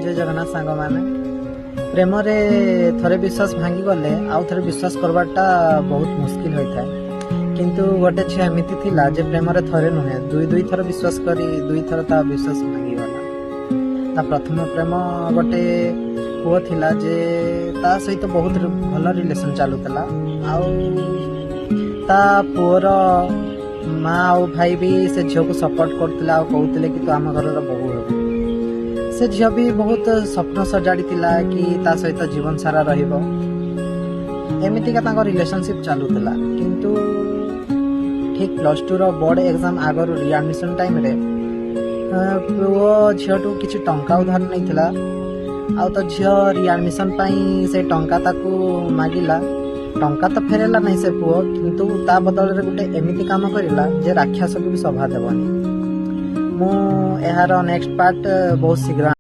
जय जगन्नाथ सांग मैंने प्रेम रे थरे विश्वास भांगी गले आउ थरे विश्वास करवाटा बहुत मुश्किल होता है किंतु गोटे झील एमती थिला जे प्रेम रे थरे नुहे दुई दुई थर विश्वास करी दुई थर ता विश्वास भांगी गला ता प्रथम प्रेम गोटे पुओ थिला जे ता सहित बहुत भल रिलेशन चालुतला आउ ता पुओर माँ और भाई भी से झील को सपोर्ट करथिला आ कहउतिले कि तू आम घर बहु हो से झील भी बहुत स्वप्न सजाड़ी कि ता सहित जीवन सारा रहिबो एमितिका तांको रिलेशनशिप चालुतला किंतु ठीक +2 रो बोर्ड एग्जाम आगर रिएडमिशन टाइम रे वो झीलटू किछि टंका उधार नहीं थिला आ तो झील रिएडमिशन पाई से टंका ताकू मागिला टंका तो फेरेला नहीं से पुओ किंतु ता बदल रे गुटे एमिति काम करिला जे राक्षस भी सभा देबनी मु एहार नेक्स्ट पार्ट बहुत शीघ्र